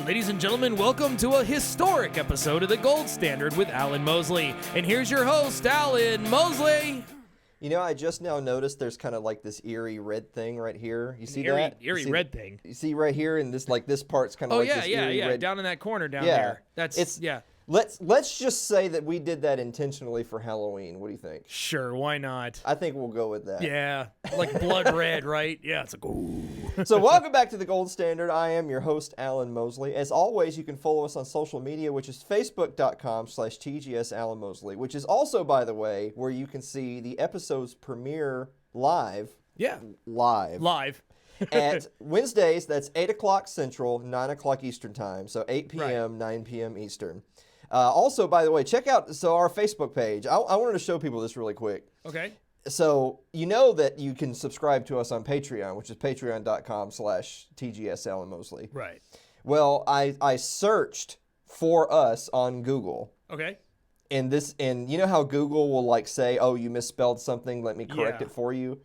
Ladies and gentlemen, welcome to a historic episode of The Gold Standard with Alan Mosley. And here's your host, Alan Mosley. You know, I just now noticed there's kind of like this eerie red thing right here. You see that? Eerie red thing. You see right here, and this this part's kind of like this eerie red. Down in that corner down there. Let's just say that we did that intentionally for Halloween. What do you think? Sure, why not? I think we'll go with that. Yeah, like blood red, right? Yeah, it's like, ooh. So welcome back to The Gold Standard. I am your host, Alan Mosley. As always, you can follow us on social media, which is facebook.com/TGS Alan Mosley, which is also, by the way, where you can see the episode's premiere live. Yeah. Live. At Wednesdays, that's 8 o'clock Central, 9 o'clock Eastern Time. So 8 p.m., 9 p.m. Eastern. Also, by the way, check out our Facebook page. I wanted to show people this really quick. Okay. So you know that you can subscribe to us on Patreon, which is patreon.com/TGS Alan Mosley. Right. Well, I searched for us on Google. Okay. And you know how Google will like say, oh, you misspelled something, let me correct it for you?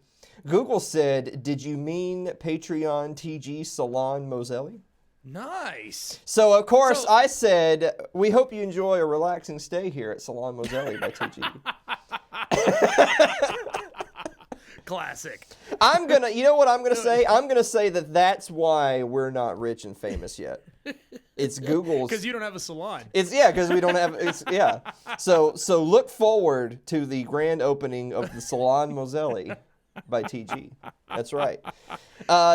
Google said, did you mean Patreon TG Salon Moselli? Nice. So, of course, I said, we hope you enjoy a relaxing stay here at Salon Moselli by TG. Classic. You know what I'm going to say? I'm going to say that's why we're not rich and famous yet. It's Google's. Because you don't have a salon. Because we don't have, So look forward to the grand opening of the Salon Moselli by TG. That's right.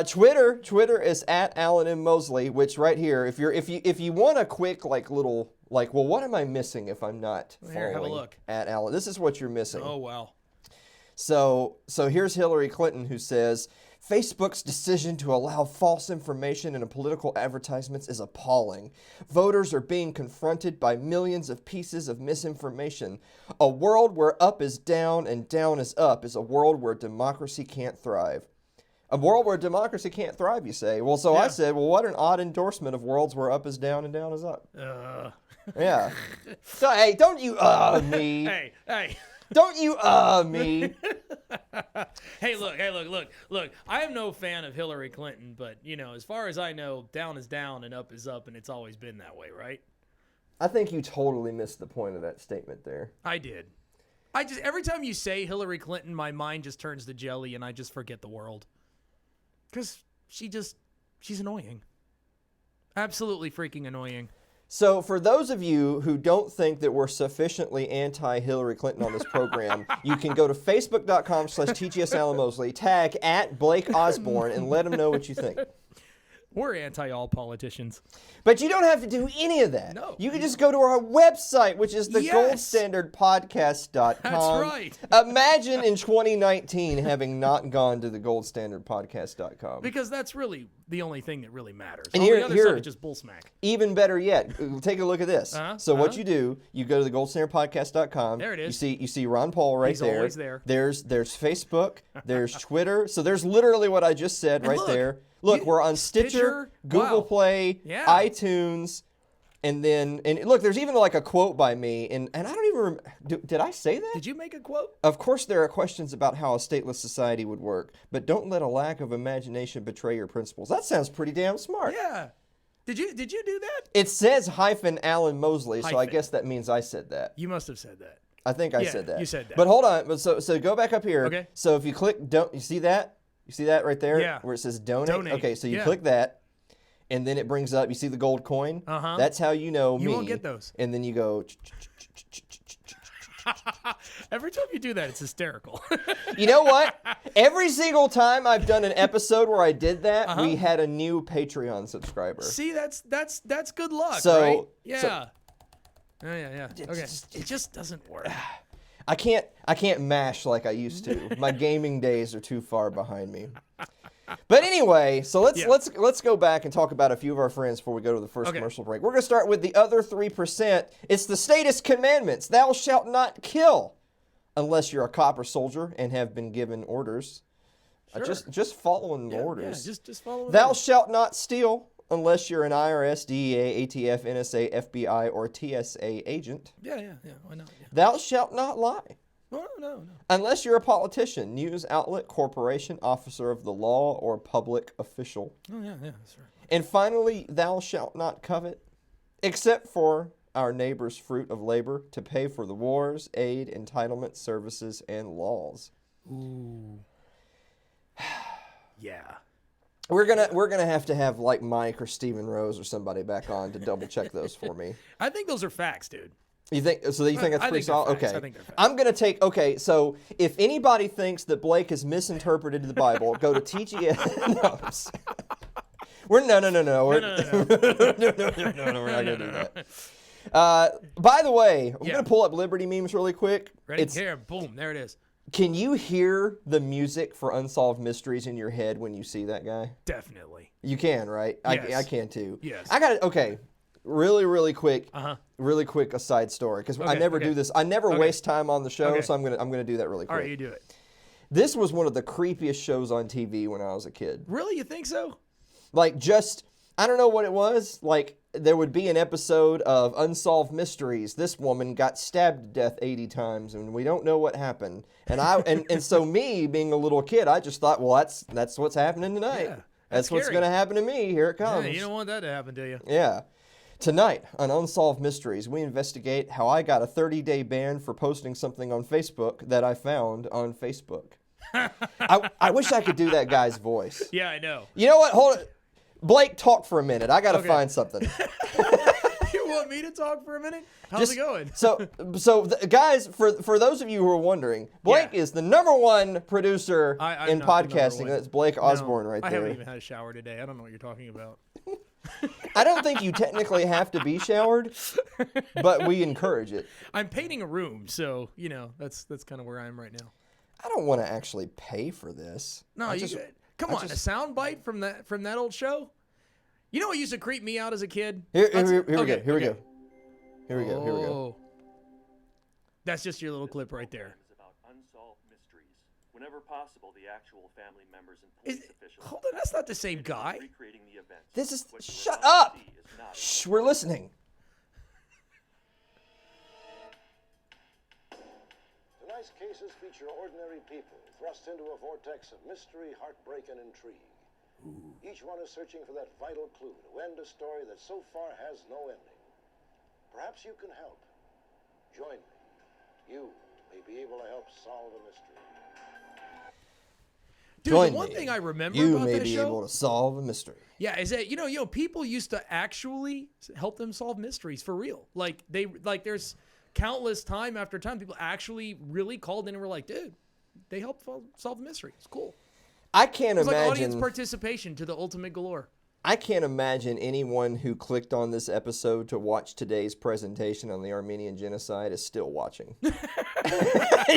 Twitter is at Alan M. Mosley, which right here, if you want a quick well, what am I missing if I'm not following have a look. At Alan? This is what you're missing. Oh, wow. So here's Hillary Clinton, who says, Facebook's decision to allow false information in political advertisements is appalling. Voters are being confronted by millions of pieces of misinformation. A world where up is down and down is up is a world where democracy can't thrive. A world where democracy can't thrive, you say? Well, I said, well, what an odd endorsement of worlds where up is down and down is up. Yeah. So, hey, don't you me. Hey. Don't you me. Hey, look. I am no fan of Hillary Clinton, but, as far as I know, down is down and up is up, and it's always been that way, right? I think you totally missed the point of that statement there. I did. Every time you say Hillary Clinton, my mind just turns to jelly, and I just forget the world. Because she's annoying. Absolutely freaking annoying. So for those of you who don't think that we're sufficiently anti-Hillary Clinton on this program, you can go to facebook.com/TGS Alan Mosley, tag at Blake Osborne, and let him know what you think. We're anti-all politicians. But you don't have to do any of that. No. You can just go to our website, which is thegoldstandardpodcast.com. That's right. Imagine in 2019 having not gone to thegoldstandardpodcast.com. Because that's really the only thing that really matters. And all the other stuff is just bull smack. Even better yet, take a look at this. What you do, you go to thegoldstandardpodcast.com. There it is. You see Ron Paul right there. He's always there. There's Facebook. There's Twitter. So there's literally what I just said there. Look, we're on Stitcher, Google Play, iTunes, and look, there's even like a quote by me, and I don't even remember. Did I say that? Did you make a quote? Of course, there are questions about how a stateless society would work, but don't let a lack of imagination betray your principles. That sounds pretty damn smart. Yeah. Did you do that? It says Alan Mosley, so I guess that means I said that. You must have said that. I think I said that. You said that. But hold on. So go back up here. Okay. So if you click, you see that? You see that right there? Yeah. Where it says donate? Okay, so you click that, and then it brings up, you see the gold coin? Uh-huh. That's how you know me. You won't get those. And then you go... Every time you do that, it's hysterical. You know what? Every single time I've done an episode where I did that, we had a new Patreon subscriber. See, that's good luck, so, right? Yeah. Yeah. Okay. It just doesn't work. I can't mash like I used to. My gaming days are too far behind me. But anyway, so let's go back and talk about a few of our friends before we go to the first commercial break. We're going to start with the other 3%. It's the status commandments. Thou shalt not kill unless you're a cop or soldier and have been given orders. Sure. Just following the orders. Yeah, just follow. Thou shalt not steal unless you're an IRS, DEA, ATF, NSA, FBI, or TSA agent. Yeah. Why not? Yeah. Thou shalt not lie. No. Unless you're a politician, news outlet, corporation, officer of the law, or public official. Oh, yeah, that's right. And finally, thou shalt not covet, except for our neighbor's fruit of labor, to pay for the wars, aid, entitlement, services, and laws. Ooh. Yeah. We're gonna have to have like Mike or Stephen Rose or somebody back on to double check those for me. I think those are facts, dude. You think so? You think that's pretty solid? Okay. I think they're facts. I'm gonna take. Okay, so if anybody thinks that Blake has misinterpreted the Bible, go to TGS. We're no. We're we're not gonna do that. By the way, I'm gonna pull up Liberty memes really quick. Ready? Here, boom, there it is. Can you hear the music for Unsolved Mysteries in your head when you see that guy? Definitely. You can, right? Yes. I can too. Yes. I got it. Okay. Really quick. Really quick aside story because I never do this. I never waste time on the show, so I'm gonna do that really quick. All right, you do it. This was one of the creepiest shows on TV when I was a kid. Really, you think so? Like, just I don't know what it was. Like, there would be an episode of Unsolved Mysteries. This woman got stabbed to death 80 times, and we don't know what happened. And and so me being a little kid, I just thought, well, that's what's happening tonight. Yeah, that's what's gonna happen to me. Here it comes. Yeah, you don't want that to happen, do you? Yeah. Tonight on Unsolved Mysteries, we investigate how I got a 30-day ban for posting something on Facebook that I found on Facebook. I wish I could do that guy's voice. Yeah, I know. You know what? Hold it. Blake, talk for a minute. I got to find something. You want me to talk for a minute? How's it going? Guys, for those of you who are wondering, Blake is the #1 producer in podcasting. That's Blake Osborne right there. I haven't even had a shower today. I don't know what you're talking about. I don't think you technically have to be showered, but we encourage it. I'm painting a room, so, that's kind of where I am right now. I don't want to actually pay for this. No, come on, a sound bite from that old show? You know what used to creep me out as a kid? Here we go. That's just your little clip right there. About unsolved mysteries. Whenever possible, the actual family members and police officials. Hold on, that's not the same guy. Recreating the event. This is shut up. Shh, we're listening. Tonight's cases feature ordinary people thrust into a vortex of mystery, heartbreak, and intrigue. Each one is searching for that vital clue to end a story that so far has no ending. Perhaps you can help. Join me. You may be able to help solve a mystery. Dude, the one thing I remember about that show... You may be able to solve a mystery. Yeah, is that, people used to actually help them solve mysteries for real. There's countless time after time, people actually really called in and were like, dude, they helped solve the mystery. It's cool. I can't imagine. Like audience participation to the ultimate galore. I can't imagine anyone who clicked on this episode to watch today's presentation on the Armenian Genocide is still watching. How did they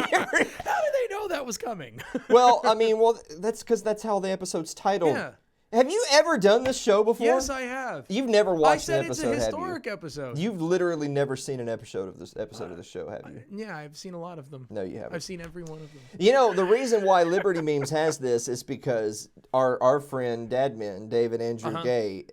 know that was coming? That's because that's how the episode's titled. Yeah. Have you ever done this show before? Yes, I have. You've never watched an episode, have you? I said it's a historic episode. You've literally never seen an episode of the show, have you? Yeah, I've seen a lot of them. No, you haven't. I've seen every one of them. The reason why Liberty Memes has this is because our friend Dadman, David Andrew Gay,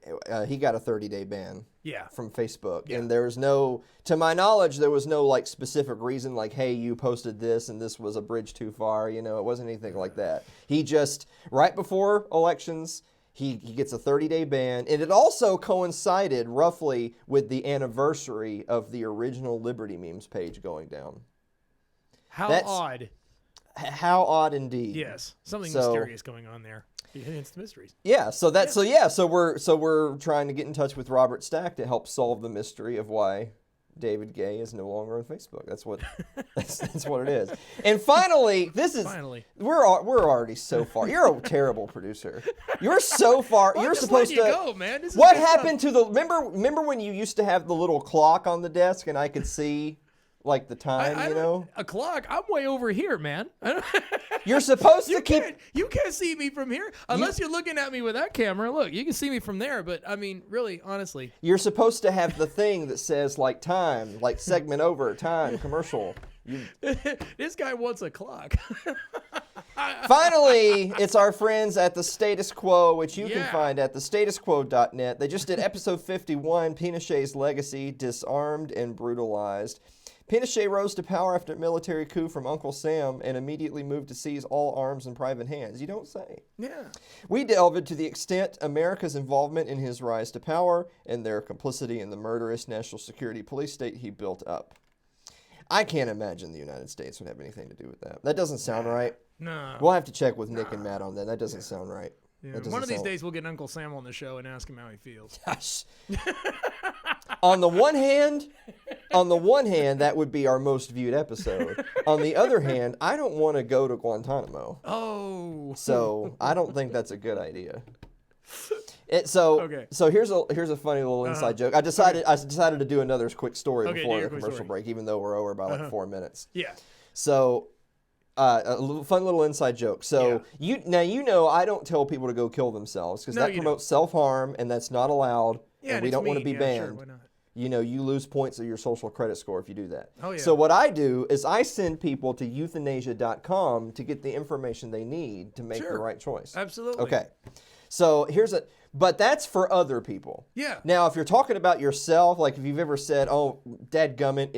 he got a 30-day ban. Yeah. From Facebook. Yeah. And there was no, to my knowledge, there was no specific reason like, hey, you posted this and this was a bridge too far. It wasn't anything like that. He just, right before elections, he gets a 30-day ban. And it also coincided roughly with the anniversary of the original Liberty Memes page going down. How odd. How odd indeed. Yes. Something mysterious going on there. It's the mysteries. Yeah, so we're trying to get in touch with Robert Stack to help solve the mystery of why David Gay is no longer on Facebook. That's what it is. And finally, we're already so far. You're a terrible producer. You're so far. Well, you're supposed to go, man. What happened to the remember when you used to have the little clock on the desk and I could see the time, A clock? I'm way over here, man. You're supposed to keep... You can't see me from here. Unless you're looking at me with that camera. Look, you can see me from there, but, really, honestly. You're supposed to have the thing that says, time, segment over, time, commercial. This guy wants a clock. Finally, it's our friends at The Status Quo, which you can find at thestatusquo.net. They just did episode 51, Pinochet's Legacy, Disarmed and Brutalized. Pinochet rose to power after a military coup from Uncle Sam and immediately moved to seize all arms in private hands. You don't say. Yeah. We delve into the extent America's involvement in his rise to power and their complicity in the murderous national security police state he built up. I can't imagine the United States would have anything to do with that. That doesn't sound right. No. We'll have to check with Nick and Matt on that. That doesn't sound right. Yeah. That doesn't One of these sound- days we'll get Uncle Sam on the show and ask him how he feels. Gosh. On the one hand, that would be our most viewed episode. On the other hand, I don't want to go to Guantanamo. Oh. So I don't think that's a good idea. So here's a funny little inside joke. I decided to do another quick story before the commercial break, even though we're over by like 4 minutes. Yeah. So fun little inside joke. So you know I don't tell people to go kill themselves because that promotes self-harm and that's not allowed. Yeah, and we don't want to be banned. Sure, why not? You know, you lose points of your social credit score if you do that. Oh, yeah. So what I do is I send people to euthanasia.com to get the information they need to make the right choice. Absolutely. Okay. So but that's for other people. Yeah. Now, if you're talking about yourself, like if you've ever said, oh, dadgummit,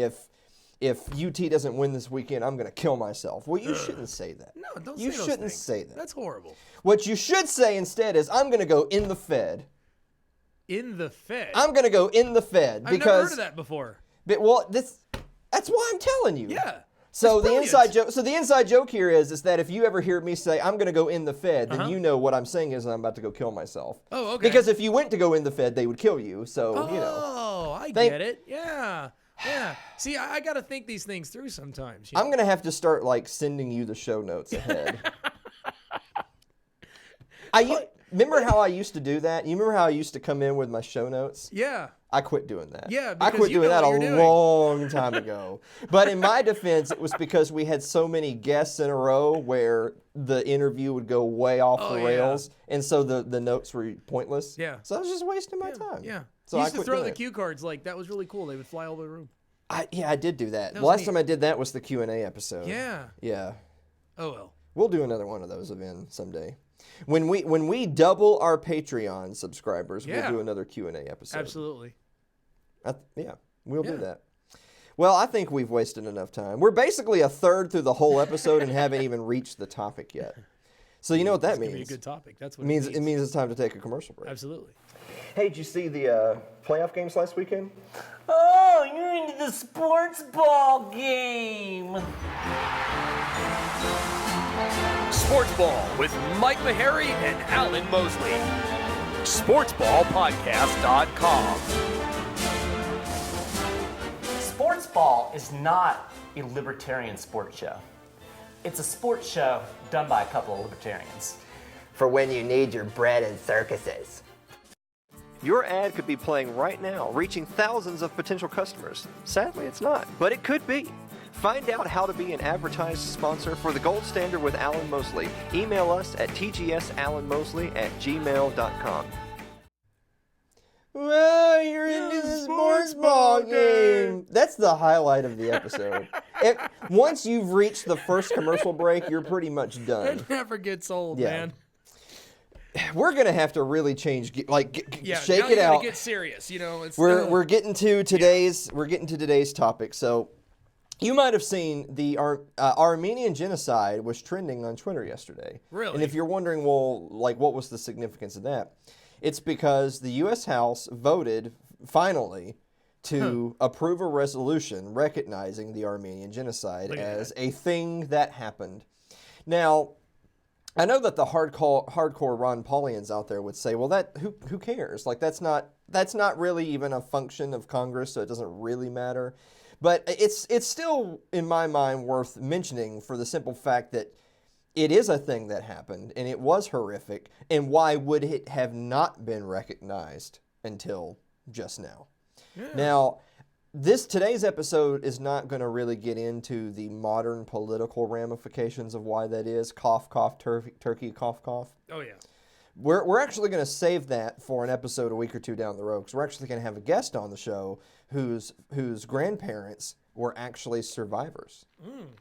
if UT doesn't win this weekend, I'm going to kill myself. Well, you shouldn't say that. No, don't You say those shouldn't things. say that. That's horrible. What you should say instead is, I'm going to go in the Fed. In the Fed? I'm going to go in the Fed I've never heard of that before. Well, that's why I'm telling you. Yeah. So That's the brilliant. inside joke. So the inside joke here is that if you ever hear me say I'm going to go in the Fed, then you know what I'm saying is I'm about to go kill myself. Oh, okay. Because if you went to go in the Fed, they would kill you. So you know. Oh, I get it. Yeah. Yeah. See, I got to think these things through sometimes. I'm going to have to start like sending you the show notes ahead. Remember how I used to do that? You remember how I used to come in with my show notes? Yeah. I quit doing that. Yeah, I because quit you doing know that what a you're doing. long time ago. But in my defense, it was because we had so many guests in a row where the interview would go way off the rails, and so the notes were pointless. Yeah. So I was just wasting my time. Yeah. So you I used to quit throw doing the it. cue cards like that was really cool. They would fly all over the room. I did do that. The was last neat. time I did that was the Q&A episode. Yeah. Yeah. Oh well. We'll do another one of those again someday. When we double our Patreon subscribers, we'll do another Q&A episode. Absolutely. We'll do that. Well, I think we've wasted enough time. We're basically a third through the whole episode and haven't even reached the topic yet. So you know what that means? It's gonna be a good topic. That's what It means it's time to take a commercial break. Absolutely. Hey, did you see the playoff games last weekend? Oh, you're into the sports ball game. Sports Ball with Mike Meharry and Alan Mosley. SportsBallPodcast.com. Sports ball is not a libertarian sports show. It's a sports show done by a couple of libertarians. For when you need your bread and circuses. Your ad could be playing right now, reaching thousands of potential customers. Sadly, it's not, but it could be. Find out how to be an advertised sponsor for The Gold Standard with Alan Mosley. Email us at tgsalanmosley@gmail.com. Well, you're into the sports ball game. That's the highlight of the episode. Once you've reached the first commercial break, you're pretty much done. It never gets old, Yeah. man. We're gonna have to really change, shake now it you out. gotta get serious. You know, it's We're getting to today's topic. So you might have seen the Armenian Genocide was trending on Twitter yesterday. Really? And if you're wondering, well, like what was the significance of that? It's because the U.S. House voted finally to approve a resolution recognizing the Armenian Genocide as a thing that happened. Now, I know that the hardcore Ron Paulians out there would say, well, that who cares? Like that's not really even a function of Congress, so it doesn't really matter. But it's still, in my mind, worth mentioning for the simple fact that it is a thing that happened, and it was horrific, and why would it have not been recognized until just now? Yeah. Now, today's episode is not going to really get into the modern political ramifications of why that is. Cough, cough, turkey, cough, cough. Oh, yeah. We're actually going to save that for an episode a week or two down the road, because we're actually going to have a guest on the show whose grandparents were actually survivors.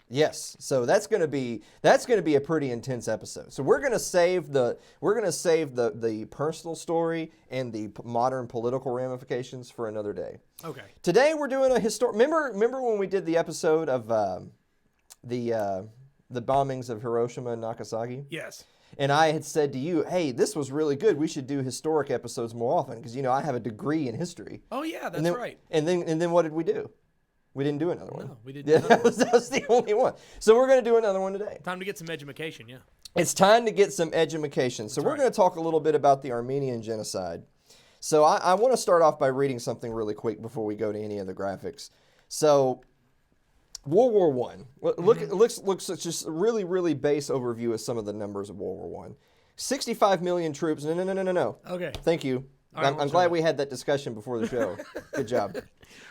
Yes, so that's going to be a pretty intense episode. So we're going to save the personal story and the modern political ramifications for another day. Okay. Today we're doing a historic. Remember when we did the episode of the bombings of Hiroshima and Nagasaki? Yes. And I had said to you, hey, this was really good. We should do historic episodes more often because, I have a degree in history. Oh, yeah, that's right. And then what did we do? We didn't do another one. No, we didn't do another one. That was the only one. So we're going to do another one today. Time to get some education, yeah. It's time to get some education. So we're going to talk a little bit about the Armenian Genocide. So I want to start off by reading something really quick before we go to any of the graphics. So World War I. Looks just a really, really base overview of some of the numbers of World War I. 65 million troops. No. Okay. Thank you. All right, I'm glad we had that discussion before the show. Good job.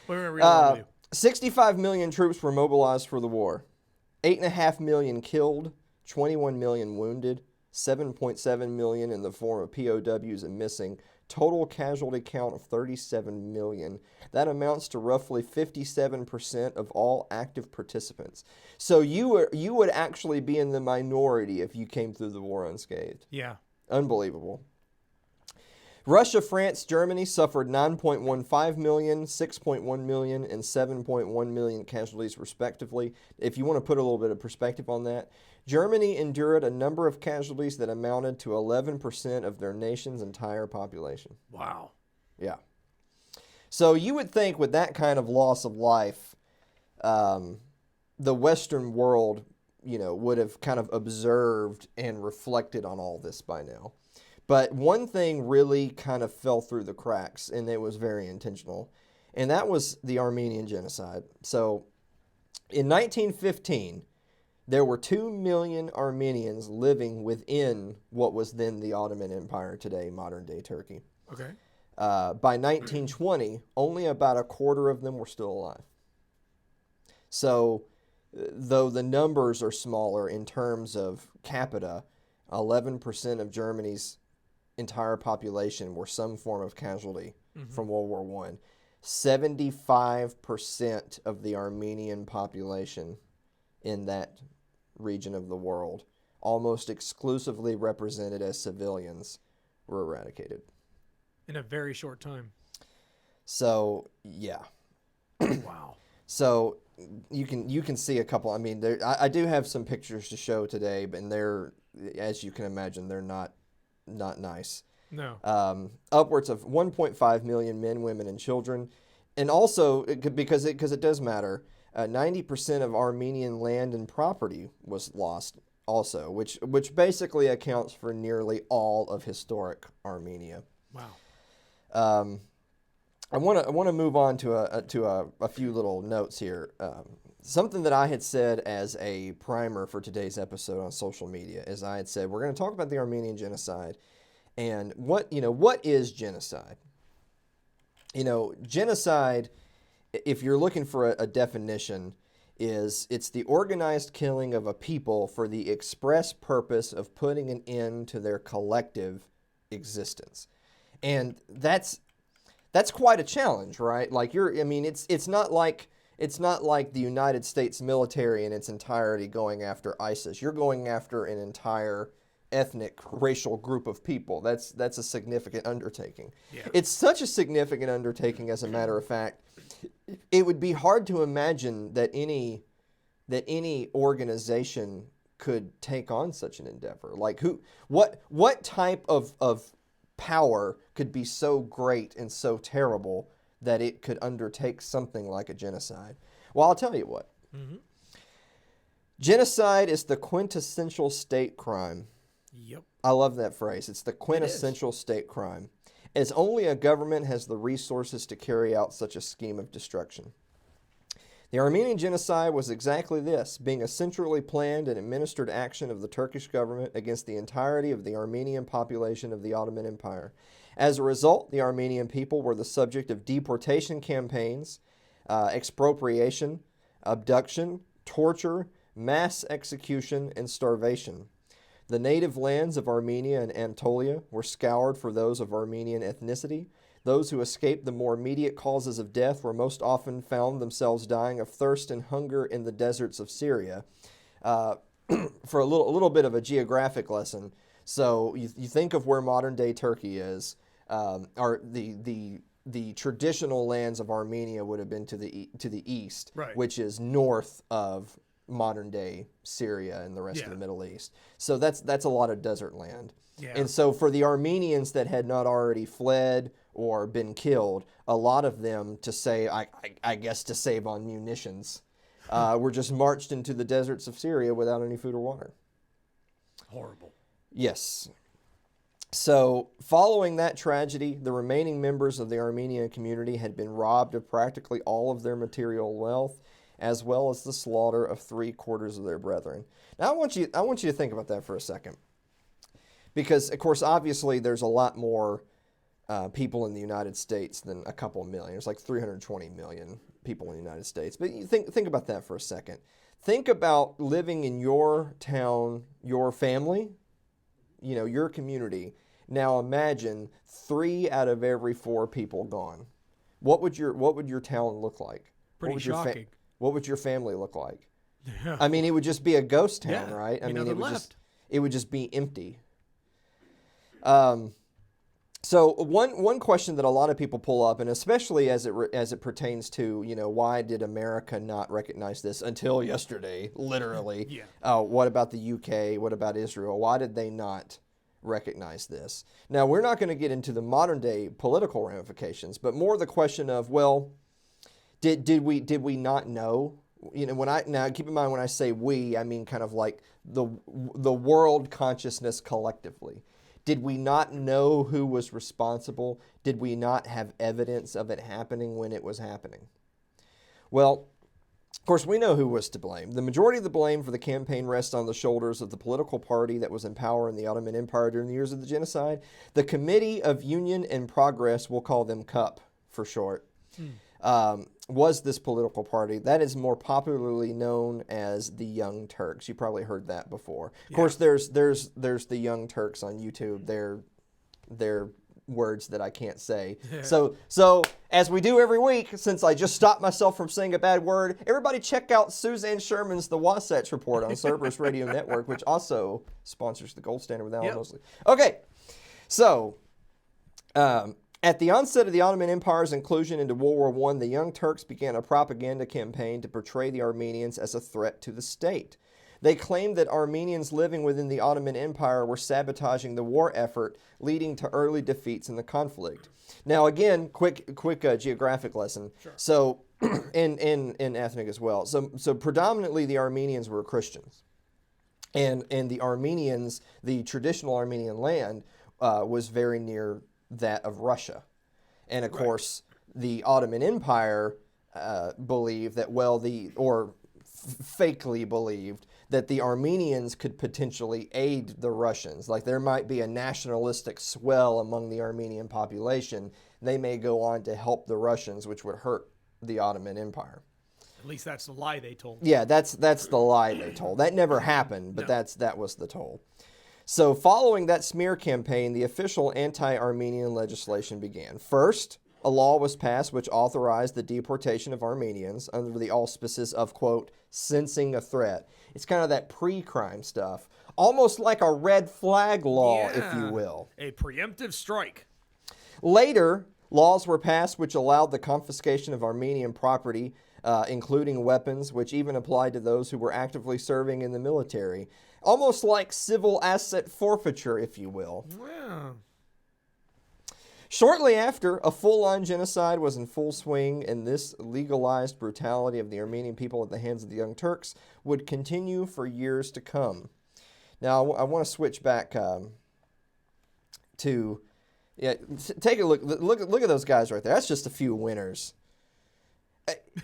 We're going to read along with you. 65 million troops were mobilized for the war. 8.5 million killed, 21 million wounded, 7.7 million in the form of POWs and missing. Total casualty count of 37 million. That amounts to roughly 57% of all active participants. So you would actually be in the minority if you came through the war unscathed. Yeah. Unbelievable. Russia, France, Germany suffered 9.15 million, 6.1 million, and 7.1 million casualties respectively. If you want to put a little bit of perspective on that, Germany endured a number of casualties that amounted to 11% of their nation's entire population. Wow. Yeah. So you would think with that kind of loss of life, the Western world, would have kind of observed and reflected on all this by now. But one thing really kind of fell through the cracks, and it was very intentional, and that was the Armenian Genocide. So in 1915, there were 2 million Armenians living within what was then the Ottoman Empire, today modern-day Turkey. Okay. By 1920, only about a quarter of them were still alive. So though the numbers are smaller in terms of capita, 11% of Germany's entire population were some form of casualty from World War I. 75% of the Armenian population in that region of the world, almost exclusively represented as civilians, were eradicated. In a very short time. So, yeah. Wow. So you can see a couple. I mean, I do have some pictures to show today, but they're, as you can imagine, they're not nice. No. Upwards of 1.5 million men, women, and children, and also because it does matter. 90% of Armenian land and property was lost, also, which basically accounts for nearly all of historic Armenia. Wow. I want to move on to a few little notes here. Something that I had said as a primer for today's episode on social media is I had said we're going to talk about the Armenian Genocide and what is genocide. Genocide, if you're looking for a definition, it's the organized killing of a people for the express purpose of putting an end to their collective existence. And that's quite a challenge, right? Like it's not like the United States military in its entirety going after ISIS. You're going after an entire ethnic, racial group of people. That's a significant undertaking. Yeah. It's such a significant undertaking, as a matter of fact, it would be hard to imagine that any organization could take on such an endeavor. Like what type of power could be so great and so terrible that it could undertake something like a genocide? Well, I'll tell you what. Mm-hmm. Genocide is the quintessential state crime. Yep. I love that phrase. It's the quintessential state crime, as only a government has the resources to carry out such a scheme of destruction. The Armenian Genocide was exactly this, being a centrally planned and administered action of the Turkish government against the entirety of the Armenian population of the Ottoman Empire. As a result, the Armenian people were the subject of deportation campaigns, expropriation, abduction, torture, mass execution, and starvation. The native lands of Armenia and Anatolia were scoured for those of Armenian ethnicity. Those who escaped the more immediate causes of death were most often found themselves dying of thirst and hunger in the deserts of Syria. For a little bit of a geographic lesson, so you think of where modern-day Turkey is, or the traditional lands of Armenia would have been to the east, right, which is north of modern-day Syria and the rest of the Middle East. So that's a lot of desert land. Yeah. And so for the Armenians that had not already fled or been killed, a lot of them, to say, I guess to save on munitions, were just marched into the deserts of Syria without any food or water. Horrible. Yes. So following that tragedy, the remaining members of the Armenian community had been robbed of practically all of their material wealth, as well as the slaughter of 3/4 of their brethren. Now I want you to think about that for a second. Because, of course, obviously there's a lot more people in the United States than a couple million. There's like 320 million people in the United States. But you think about that for a second. Think about living in your town, your family, your community. Now imagine 3 out of every 4 people gone. What would your town look like? Pretty shocking. What would your family look like? I mean, it would just be a ghost town, Yeah, right? I mean, it would just be empty. So one question that a lot of people pull up, and especially as it pertains to, why did America not recognize this until yesterday, literally? What about the UK? What about Israel? Why did they not recognize this? Now, we're not going to get into the modern day political ramifications, but more the question of, well, did we not know? Now keep in mind when I say we, I mean kind of like the world consciousness collectively. Did we not know who was responsible? Did we not have evidence of it happening when it was happening? Well, of course, we know who was to blame. The majority of the blame for the campaign rests on the shoulders of the political party that was in power in the Ottoman Empire during the years of the genocide. The Committee of Union and Progress, we'll call them CUP for short, was this political party that is more popularly known as the Young Turks. You probably heard that before. Of course, there's the Young Turks on YouTube. They're words that I can't say. So as we do every week, since I just stopped myself from saying a bad word, everybody check out Suzanne Sherman's The Wasatch Report on Cerberus Radio Network, which also sponsors the Gold Standard with Alan Mosley. Okay, so at the onset of the Ottoman Empire's inclusion into World War I, the Young Turks began a propaganda campaign to portray the Armenians as a threat to the state. They claimed that Armenians living within the Ottoman Empire were sabotaging the war effort, leading to early defeats in the conflict. Now, again, quick geographic lesson. Sure. So, in ethnic as well. So predominantly the Armenians were Christians, and the Armenians, the traditional Armenian land, was very near that of Russia. And of course, the Ottoman Empire believed that, fakely believed that the Armenians could potentially aid the Russians. Like there might be a nationalistic swell among the Armenian population. They may go on to help the Russians, which would hurt the Ottoman Empire. At least that's the lie they told. Yeah, that's the lie they told. That never happened, but that was the toll. So following that smear campaign, the official anti-Armenian legislation began. First, a law was passed which authorized the deportation of Armenians under the auspices of, quote, sensing a threat. It's kind of that pre-crime stuff. Almost like a red flag law, if you will. A preemptive strike. Later, laws were passed which allowed the confiscation of Armenian property, including weapons, which even applied to those who were actively serving in the military. Almost like civil asset forfeiture, if you will. Wow. Shortly after, a full-on genocide was in full swing, and this legalized brutality of the Armenian people at the hands of the Young Turks would continue for years to come. Now, I want to switch back to... take a look. Look at those guys right there. That's just a few winners.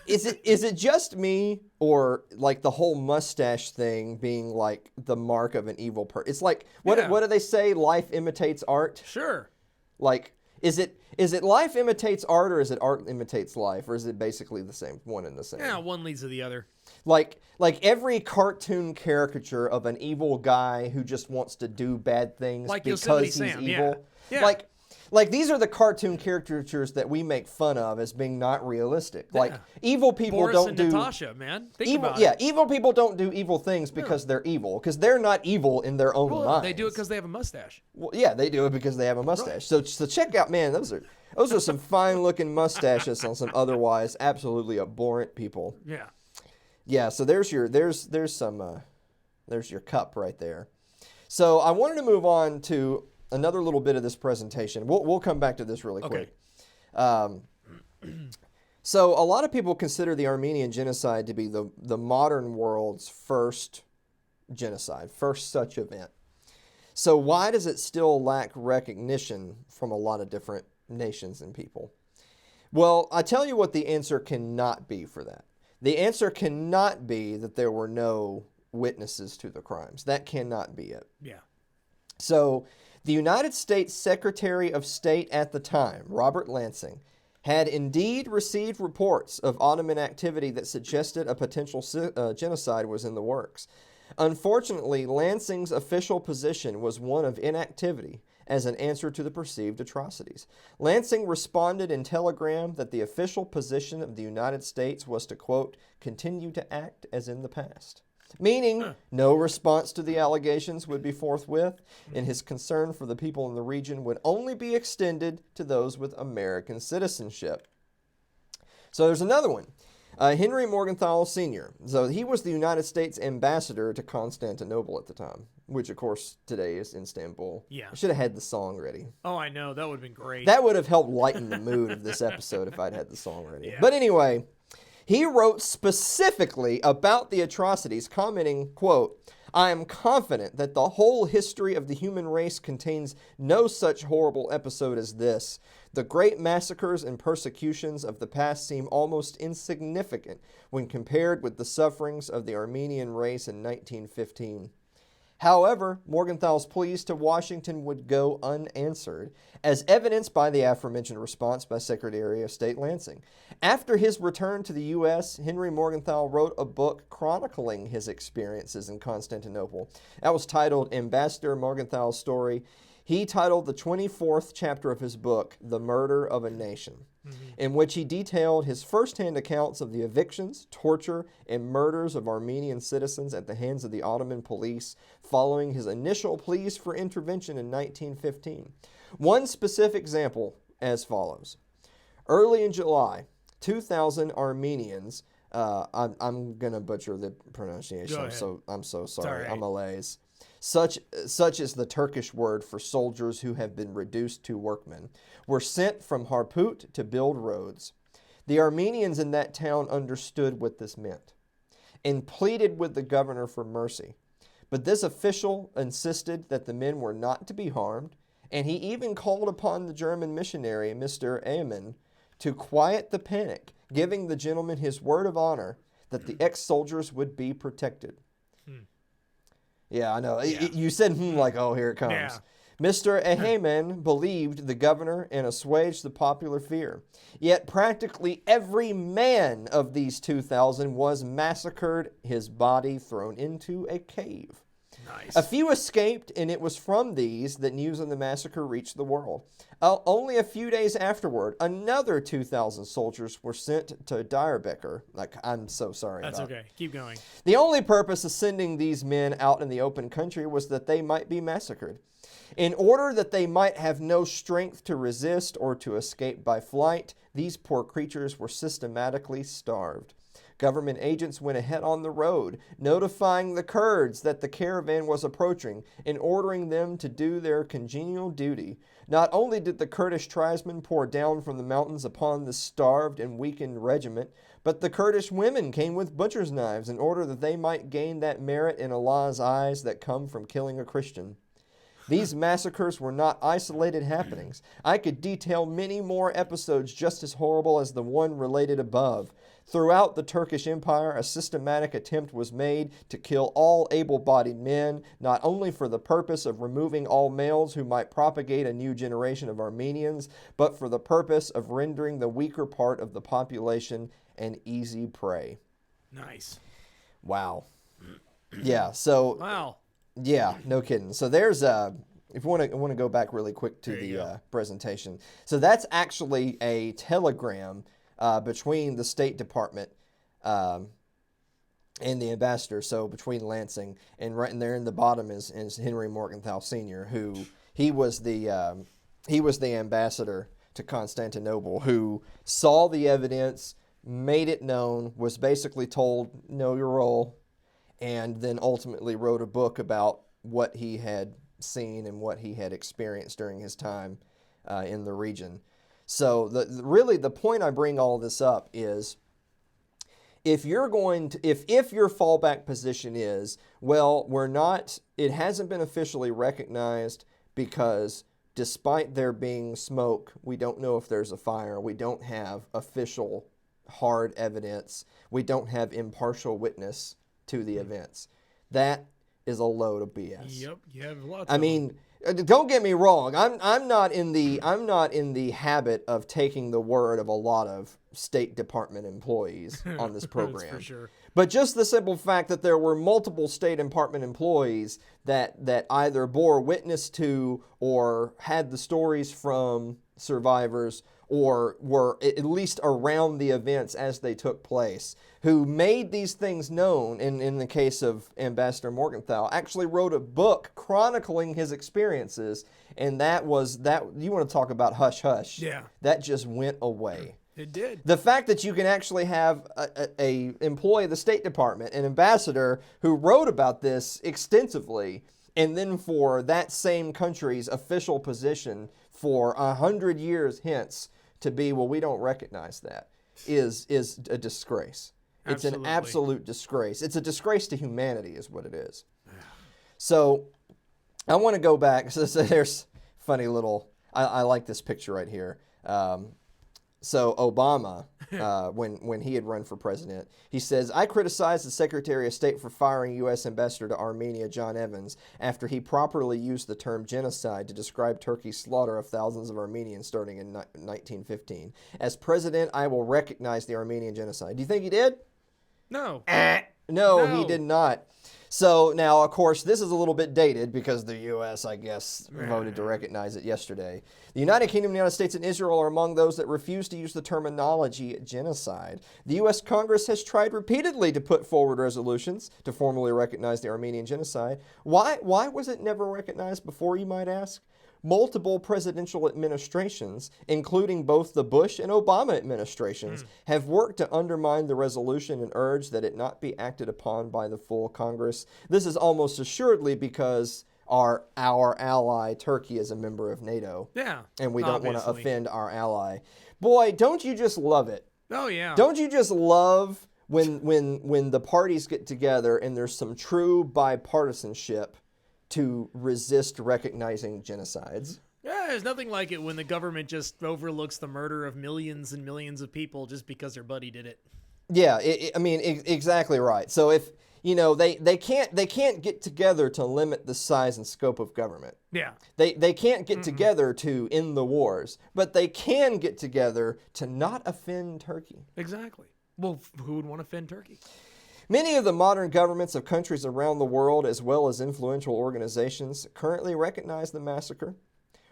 Is it just me, or like the whole mustache thing being like the mark of an evil person? It's like what do they say? Life imitates art. Sure. Like is it life imitates art, or is it art imitates life, or is it basically the same, one and the same? Yeah, one leads to the other. Like every cartoon caricature of an evil guy who just wants to do bad things like because Yosemite he's Sam, evil. Yeah. Like Like, these are the cartoon caricatures that we make fun of as being not realistic. Like, evil people Boris don't and do... Natasha, man. Think Evil, about yeah, it. evil people don't do evil things because they're evil. Because they're not evil in their own minds. They do it because they have a mustache. Well, yeah, they do it because they have a mustache. So check out, man, those are some fine-looking mustaches on some otherwise absolutely abhorrent people. Yeah. Yeah, so there's your cup right there. So I wanted to move on to another little bit of this presentation. We'll come back to this really quick. So a lot of people consider the Armenian Genocide to be the modern world's first genocide, first such event. So why does it still lack recognition from a lot of different nations and people? Well, I tell you what the answer cannot be for that. The answer cannot be that there were no witnesses to the crimes. That cannot be it. Yeah. So the United States Secretary of State at the time, Robert Lansing, had indeed received reports of Ottoman activity that suggested a potential genocide was in the works. Unfortunately, Lansing's official position was one of inactivity as an answer to the perceived atrocities. Lansing responded in telegram that the official position of the United States was to, quote, continue to act as in the past. Meaning, no response to the allegations would be forthwith, and his concern for the people in the region would only be extended to those with American citizenship. So there's another one. Henry Morgenthau Sr. So he was the United States ambassador to Constantinople at the time, which of course today is Istanbul. Yeah. I should have had the song ready. Oh, I know. That would have been great. That would have helped lighten the mood of this episode if I'd had the song ready. Yeah. But anyway, he wrote specifically about the atrocities, commenting, quote, I am confident that the whole history of the human race contains no such horrible episode as this. The great massacres and persecutions of the past seem almost insignificant when compared with the sufferings of the Armenian race in 1915. However, Morgenthau's pleas to Washington would go unanswered, as evidenced by the aforementioned response by Secretary of State Lansing. After his return to the U.S., Henry Morgenthau wrote a book chronicling his experiences in Constantinople. That was titled Ambassador Morgenthau's Story. He titled the 24th chapter of his book, The Murder of a Nation, in which he detailed his firsthand accounts of the evictions, torture, and murders of Armenian citizens at the hands of the Ottoman police following his initial pleas for intervention in 1915. One specific example as follows. Early in July, 2,000 Armenians, I'm going to butcher the pronunciation, I'm so sorry, right. I'm Malays. Such is the Turkish word for soldiers who have been reduced to workmen, were sent from Harput to build roads. The Armenians in that town understood what this meant and pleaded with the governor for mercy. But this official insisted that the men were not to be harmed, and he even called upon the German missionary, Mr. Amen, to quiet the panic, giving the gentleman his word of honor that the ex-soldiers would be protected. Yeah, I know. Yeah. You said, like, oh, here it comes. Yeah. Mr. Ahaman believed the governor and assuaged the popular fear. Yet practically every man of these 2,000 was massacred, his body thrown into a cave. Nice. A few escaped, and it was from these that news of the massacre reached the world. Only a few days afterward, another 2,000 soldiers were sent to Diyarbakir. I'm so sorry That's about. okay. Keep going. The only purpose of sending these men out in the open country was that they might be massacred. In order that they might have no strength to resist or to escape by flight, these poor creatures were systematically starved. Government agents went ahead on the road, notifying the Kurds that the caravan was approaching and ordering them to do their congenial duty. Not only did the Kurdish tribesmen pour down from the mountains upon the starved and weakened regiment, but the Kurdish women came with butcher's knives in order that they might gain that merit in Allah's eyes that come from killing a Christian. These massacres were not isolated happenings. I could detail many more episodes just as horrible as the one related above. Throughout the Turkish Empire, a systematic attempt was made to kill all able-bodied men, not only for the purpose of removing all males who might propagate a new generation of Armenians, but for the purpose of rendering the weaker part of the population an easy prey. Nice. Wow. Yeah, so... Wow. Yeah, no kidding. So there's if you want to go back really quick to the presentation. So that's actually a telegram between the State Department and the ambassador, so between Lansing, and right in there in the bottom is Henry Morgenthau Sr., who he was the ambassador to Constantinople, who saw the evidence, made it known, was basically told, know your role, and then ultimately wrote a book about what he had seen and what he had experienced during his time in the region. So really the point I bring all this up is, if your fallback position is, well, it hasn't been officially recognized because despite there being smoke, we don't know if there's a fire, we don't have official hard evidence, we don't have impartial witness to the events. That is a load of BS. Yep, you have lots. I mean, don't get me wrong. I'm not in the habit of taking the word of a lot of State Department employees on this program. That's for sure. But just the simple fact that there were multiple State Department employees that either bore witness to or had the stories from survivors or were at least around the events as they took place, who made these things known, in the case of Ambassador Morgenthau, actually wrote a book chronicling his experiences, and that you want to talk about hush-hush. Yeah. That just went away. It did. The fact that you can actually have a employee of the State Department, an ambassador, who wrote about this extensively, and then for that same country's official position for 100 years hence to be, well, we don't recognize that, is a disgrace. It's an absolute disgrace. It's a disgrace to humanity is what it is. So I want to go back. So there's funny little, I like this picture right here. So Obama, when he had run for president, he says, I criticized the Secretary of State for firing U.S. Ambassador to Armenia, John Evans, after he properly used the term genocide to describe Turkey's slaughter of thousands of Armenians starting in 1915. As president, I will recognize the Armenian Genocide. Do you think he did? No. No, he did not. So now, of course, this is a little bit dated because the U.S., I guess, voted to recognize it yesterday. The United Kingdom, the United States, and Israel are among those that refuse to use the terminology genocide. The U.S. Congress has tried repeatedly to put forward resolutions to formally recognize the Armenian Genocide. Why was it never recognized before, you might ask? Multiple presidential administrations, including both the Bush and Obama administrations, have worked to undermine the resolution and urge that it not be acted upon by the full Congress. This is almost assuredly because our ally Turkey is a member of NATO. Yeah. And we don't want to offend our ally. Boy, don't you just love it? Oh, yeah. Don't you just love when the parties get together and there's some true bipartisanship to resist recognizing genocides? Yeah, there's nothing like it when the government just overlooks the murder of millions and millions of people just because their buddy did it. Yeah, exactly right. So if they can't get together to limit the size and scope of government. Yeah. They can't get together to end the wars, but they can get together to not offend Turkey. Exactly. Well, who would want to offend Turkey? Many of the modern governments of countries around the world, as well as influential organizations, currently recognize the massacre.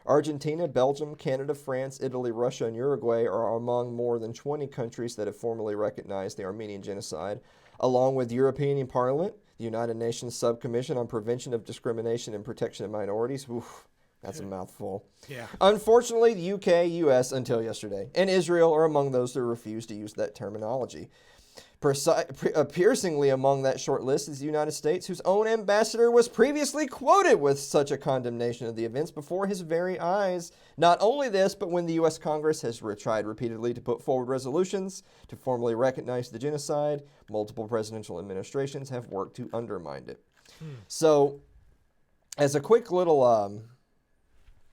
Argentina, Belgium, Canada, France, Italy, Russia, and Uruguay are among more than 20 countries that have formally recognized the Armenian Genocide, along with the European Parliament, the United Nations Subcommission on Prevention of Discrimination and Protection of Minorities. Oof, that's a mouthful. Yeah. Unfortunately, the UK, US, until yesterday, and Israel are among those that refuse to use that terminology. Piercingly among that short list is the United States, whose own ambassador was previously quoted with such a condemnation of the events before his very eyes. Not only this, but when the U.S. Congress has tried repeatedly to put forward resolutions to formally recognize the genocide, multiple presidential administrations have worked to undermine it. So, as a quick little,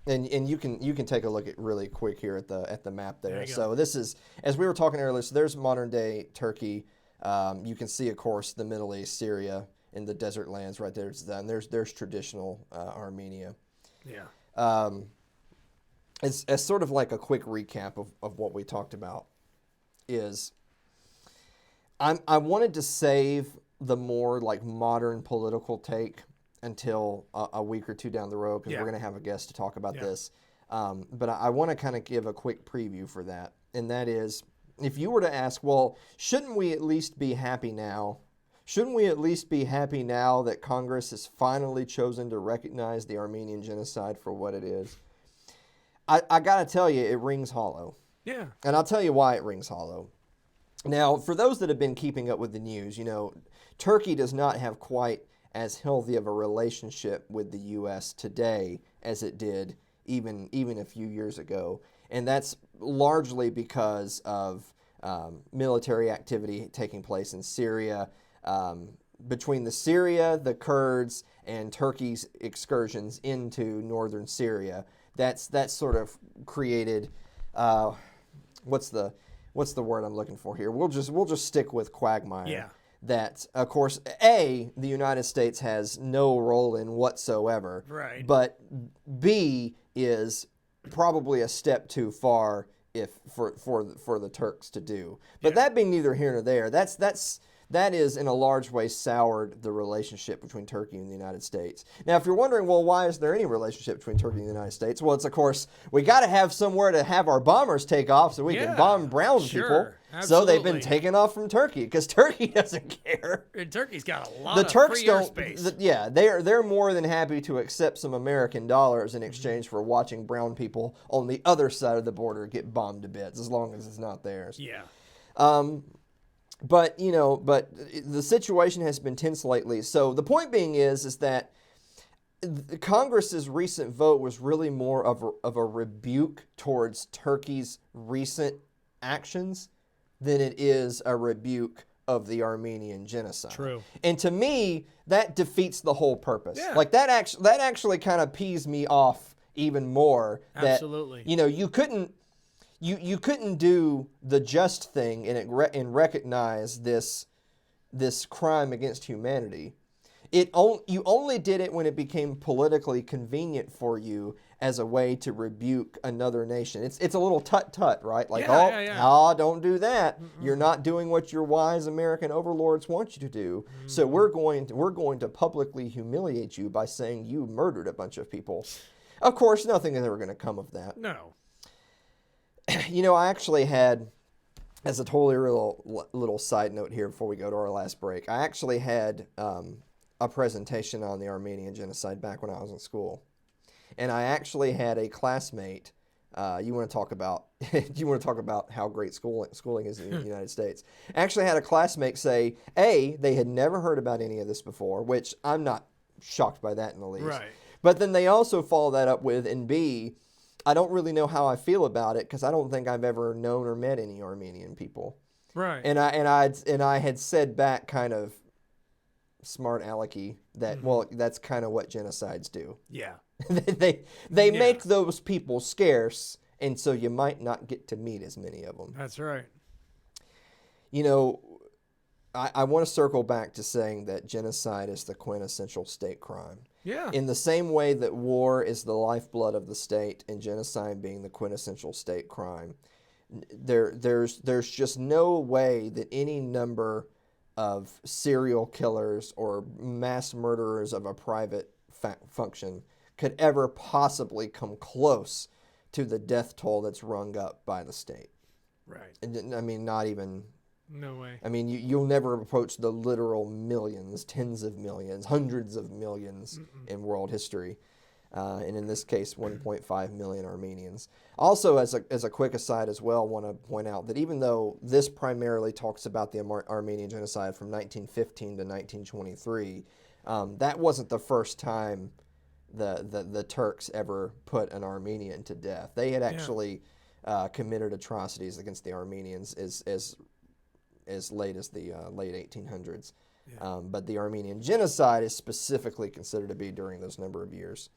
and you can take a look at really quick here at the map there. So this is, as we were talking earlier, so there's modern day Turkey. You can see, of course, the Middle East, Syria, and the desert lands right there. And there's traditional Armenia. Yeah. As sort of like a quick recap of what we talked about is, I wanted to save the more like modern political take until a week or two down the road because Yeah. we're going to have a guest to talk about Yeah. this. But I want to kind of give a quick preview for that. And that is, if you were to ask, well, shouldn't we at least be happy now? Shouldn't we at least be happy now that Congress has finally chosen to recognize the Armenian Genocide for what it is? I got to tell you, it rings hollow. Yeah. And I'll tell you why it rings hollow. Now, for those that have been keeping up with the news, you know, Turkey does not have quite as healthy of a relationship with the U.S. today as it did even a few years ago. And that's largely because of military activity taking place in Syria. Between Syria, the Kurds, and Turkey's excursions into northern Syria, that's sort of created what's the word I'm looking for here? We'll just stick with quagmire. Yeah. That, of course, the United States has no role in whatsoever. Right. But B is probably a step too far for the Turks to do. But that being neither here nor there, that is in a large way soured the relationship between Turkey and the United States. Now, if you're wondering, well, why is there any relationship between Turkey and the United States? Well, it's, of course, we got to have somewhere to have our bombers take off so we can bomb brown people. Absolutely. So they've been taken off from Turkey because Turkey doesn't care. And Turkey's got a lot The of Turks free don't. airspace. They're more than happy to accept some American dollars in exchange for watching brown people on the other side of the border get bombed to bits, as long as it's not theirs. Yeah. But the situation has been tense lately. So the point being is that Congress's recent vote was really more of a rebuke towards Turkey's recent actions than it is a rebuke of the Armenian Genocide. True. And to me, that defeats the whole purpose. Yeah. Like that actually kind of pees me off even more. Absolutely. That, you couldn't do the just thing and recognize this crime against humanity. You only did it when it became politically convenient for you as a way to rebuke another nation. It's a little tut-tut, right? Like, don't do that. You're not doing what your wise American overlords want you to do. So we're going to publicly humiliate you by saying you murdered a bunch of people. Of course, nothing is ever going to come of that. No. I actually had, as a totally little side note here before we go to our last break, I actually had a presentation on the Armenian Genocide back when I was in school. And I actually had a classmate, you want to talk about how great schooling is in the United States. Actually had a classmate say, A, they had never heard about any of this before, which I'm not shocked by that in the least. Right. But then they also follow that up with, and B, I don't really know how I feel about it because I don't think I've ever known or met any Armenian people. Right. And I had said back kind of smart alecky that well, that's kind of what genocides do. Yeah. they make those people scarce, and so you might not get to meet as many of them. That's right. I want to circle back to saying that genocide is the quintessential state crime. Yeah. In the same way that war is the lifeblood of the state and genocide being the quintessential state crime, there's just no way that any number of serial killers or mass murderers of a private function could ever possibly come close to the death toll that's rung up by the state. Right. And, I mean, not even... No way. I mean, you'll never approach the literal millions, tens of millions, hundreds of millions in world history. And in this case, 1.5 million Armenians. Also, as a quick aside as well, I want to point out that even though this primarily talks about the Armenian Genocide from 1915 to 1923, that wasn't the first time the Turks ever put an Armenian to death. They had actually committed atrocities against the Armenians as late as the late 1800s. Yeah. But the Armenian Genocide is specifically considered to be during those number of years.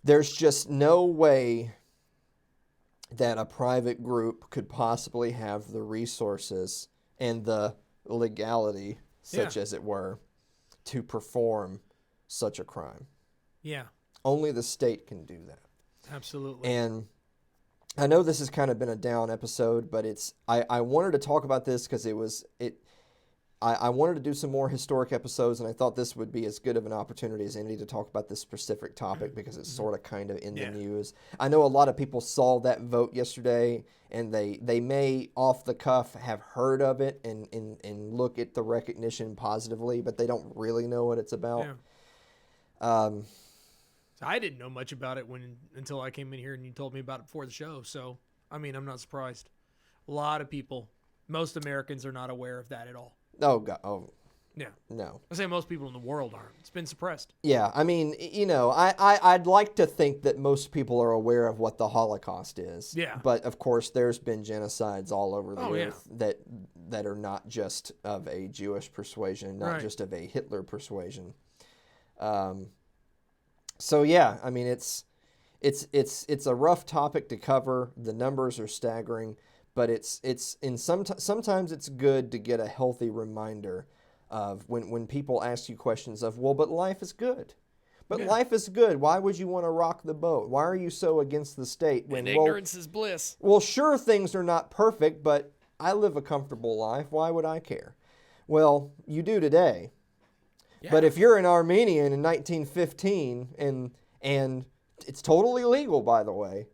There's just no way that a private group could possibly have the resources and the legality, such as it were, to perform such a crime. Yeah. Only the state can do that. Absolutely. And I know this has kind of been a down episode, but I wanted to talk about this because I wanted to do some more historic episodes, and I thought this would be as good of an opportunity as any to talk about this specific topic because it's sort of kind of in the news. I know a lot of people saw that vote yesterday, and they may off the cuff have heard of it and look at the recognition positively, but they don't really know what it's about. Yeah. I didn't know much about it until I came in here and you told me about it before the show. So, I mean, I'm not surprised. A lot of people, most Americans are not aware of that at all. Oh, God. Oh, yeah. No. I say most people in the world aren't. It's been suppressed. Yeah. I mean, I'd like to think that most people are aware of what the Holocaust is. Yeah. But, of course, there's been genocides all over the earth that are not just of a Jewish persuasion, not just of a Hitler persuasion. So yeah, I mean it's a rough topic to cover. The numbers are staggering, but sometimes it's good to get a healthy reminder of when people ask you questions of, well, but life is good. But life is good. Why would you want to rock the boat? Why are you so against the state? When ignorance is bliss. Well, sure, things are not perfect, but I live a comfortable life. Why would I care? Well, you do today. Yeah. But if you're an Armenian in 1915, and it's totally legal, by the way,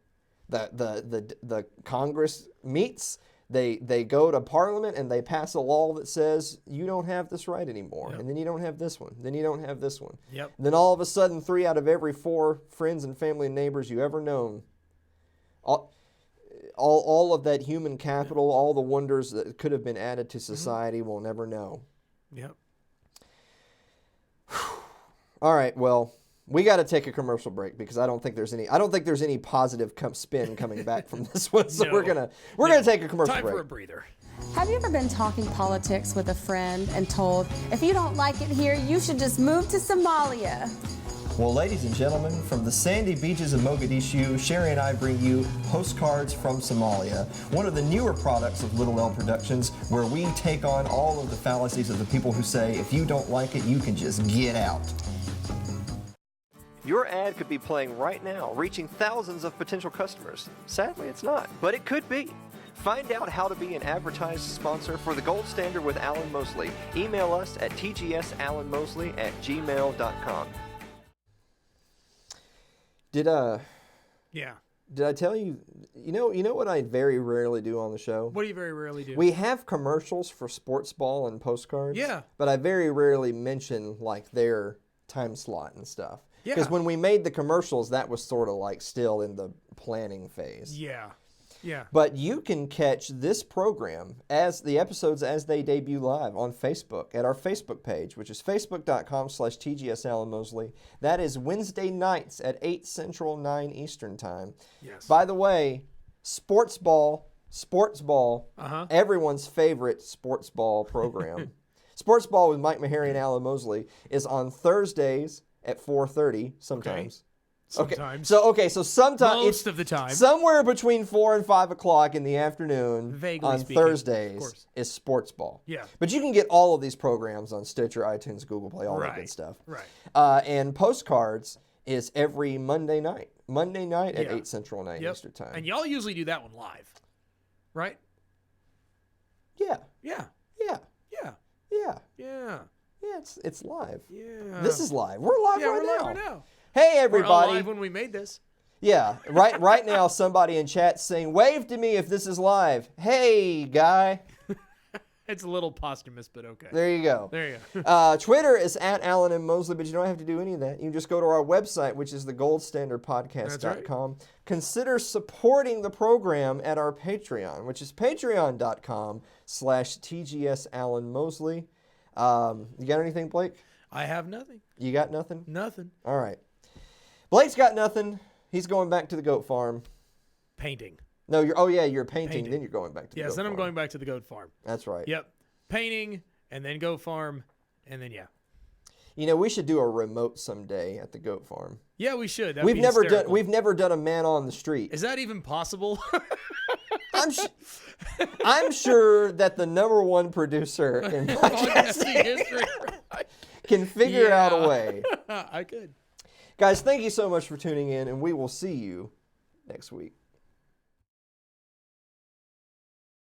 the Congress meets, they go to Parliament and they pass a law that says you don't have this right anymore, and then you don't have this one, then you don't have this one. Yep. Then all of a sudden, 3 out of every 4 friends and family and neighbors you ever known, all of that human capital, all the wonders that could have been added to society, will never know. Yep. All right, well, we got to take a commercial break because I don't think there's any positive spin coming back from this one. So we're gonna take a commercial break. Time for a breather. Have you ever been talking politics with a friend and told, if you don't like it here, you should just move to Somalia? Well, ladies and gentlemen, from the sandy beaches of Mogadishu, Sherry and I bring you Postcards from Somalia, one of the newer products of Little L Productions, where we take on all of the fallacies of the people who say, if you don't like it, you can just get out. Your ad could be playing right now, reaching thousands of potential customers. Sadly, it's not, but it could be. Find out how to be an advertised sponsor for The Gold Standard with Alan Mosley. Email us at tgsalanmosley@gmail.com. Did I tell you, you know what I very rarely do on the show? What do you very rarely do? We have commercials for sports ball and postcards. Yeah. But I very rarely mention like their time slot and stuff. Yeah. Because when we made the commercials, that was sort of like still in the planning phase. Yeah. Yeah. But you can catch this program as the episodes as they debut live on Facebook at our Facebook page, which is facebook.com/TGSAlanMosley. That is Wednesday nights at 8 Central, 9 Eastern Time. Yes. By the way, sports ball, everyone's favorite sports ball program. Sports Ball with Mike Meharry and Alan Mosley is on Thursdays at 4:30 sometimes. Sometimes. So sometimes most of the time, somewhere between 4 and 5 o'clock in the afternoon on speaking, Thursdays is Sports Ball. Yeah. But you can get all of these programs on Stitcher, iTunes, Google Play, all that good stuff. Right. And Postcards is every Monday night at 8 Central, 9 Eastern Time. And y'all usually do that one live, right? Yeah. Yeah. Yeah. Yeah. Yeah. Yeah. Yeah. It's live. Yeah. This is live. We're live Yeah, right we're now. live right now. Hey, everybody. We're all live when we made this. Yeah, right now somebody in chat saying, wave to me if this is live. Hey, guy. It's a little posthumous, but okay. There you go. There you go. Twitter is at Alan M. Mosley, but you don't have to do any of that. You can just go to our website, which is thegoldstandardpodcast.com. That's right. Consider supporting the program at our Patreon, which is patreon.com/TGSAlanMosley. You got anything, Blake? I have nothing. You got nothing? Nothing. All right. Blake's got nothing. He's going back to the goat farm. Painting. No, you're painting. Then you're going back to the goat farm. Yes, then I'm going back to the goat farm. That's right. Yep. Painting, and then goat farm, and then You know, we should do a remote someday at the goat farm. Yeah, we should. That'd We've be never hysterical. done a man on the street. Is that even possible? I'm sure that the #1 producer in podcasting history can figure out a way. I could. Guys, thank you so much for tuning in, and we will see you next week.